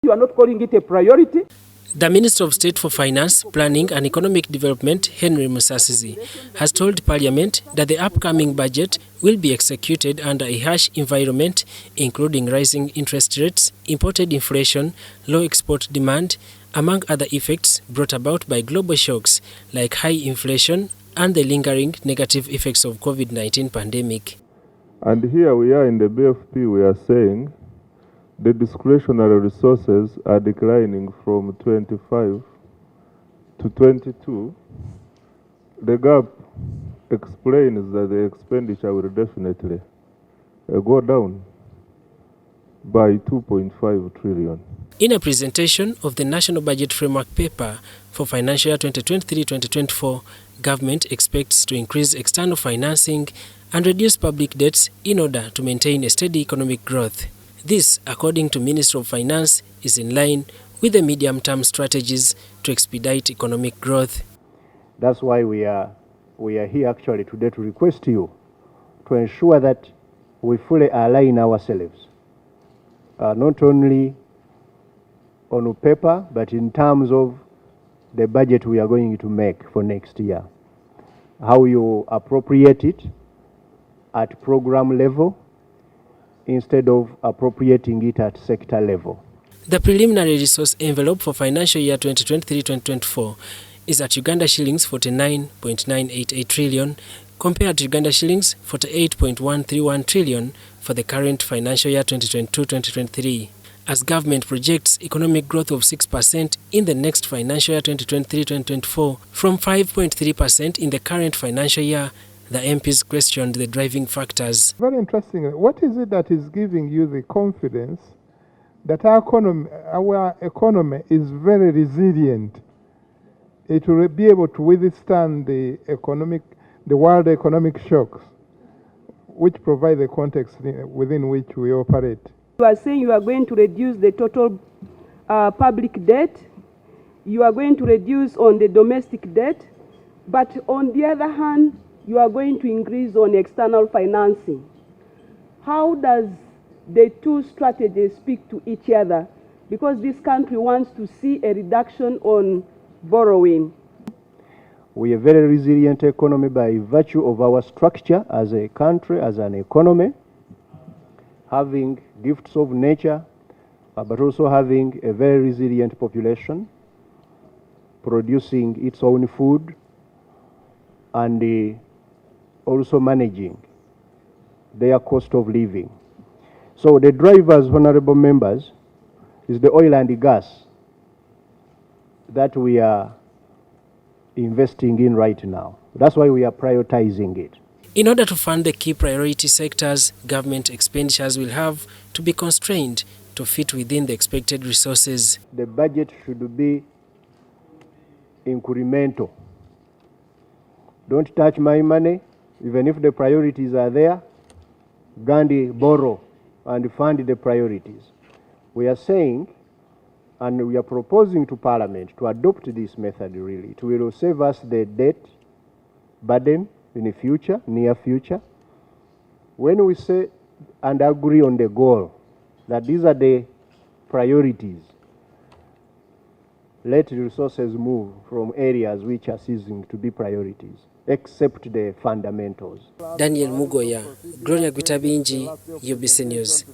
You are not calling it a priority. The Minister of State for Finance, Planning and Economic Development, Henry Musaasizi, has told Parliament that the upcoming budget will be executed under a harsh environment, including rising interest rates, imported inflation, low export demand, among other effects brought about by global shocks like high inflation and the lingering negative effects of COVID-19 pandemic. And here we are in the BFP, we are saying the discretionary resources are declining from 25 to 22. The gap explains that the expenditure will definitely go down by 2.5 trillion. In a presentation of the National Budget Framework Paper for financial year 2023-2024, government expects to increase external financing and reduce public debts in order to maintain a steady economic growth. This, according to Minister of Finance, is in line with the medium-term strategies to expedite economic growth. That's why we are here actually today to request you to ensure that we fully align ourselves, not only on paper, but in terms of the budget we are going to make for next year. How you appropriate it at program level, instead of appropriating it at sector level. The preliminary resource envelope for financial year 2023-2024 is at Uganda shillings 49.988 trillion compared to Uganda shillings 48.131 trillion for the current financial year 2022-2023. As government projects economic growth of 6% in the next financial year 2023-2024 from 5.3% in the current financial year, the MPs questioned the driving factors. Very interesting. What is it that is giving you the confidence that our economy is very resilient? It will be able to withstand the world economic shocks, which provide the context within which we operate. You are saying you are going to reduce the total public debt. You are going to reduce on the domestic debt. But on the other hand, you are going to increase on external financing. How does the two strategies speak to each other? Because this country wants to see a reduction on borrowing. We are a very resilient economy by virtue of our structure as a country, as an economy, having gifts of nature, but also having a very resilient population, producing its own food, and also managing their cost of living. So the drivers, honorable members, is the oil and gas that we are investing in right now. That's why we are prioritizing it. In order to fund the key priority sectors, government expenditures will have to be constrained to fit within the expected resources. The budget should be incremental. Don't touch my money. Even if the priorities are there, Gandhi borrow and fund the priorities. We are saying, and we are proposing to Parliament to adopt this method really. It will save us the debt burden in the future, near future. When we say and agree on the goal that these are the priorities, let the resources move from areas which are ceasing to be priorities, except the fundamentals. Daniel Mugoya, Gloria Gwitabinji, UBC News.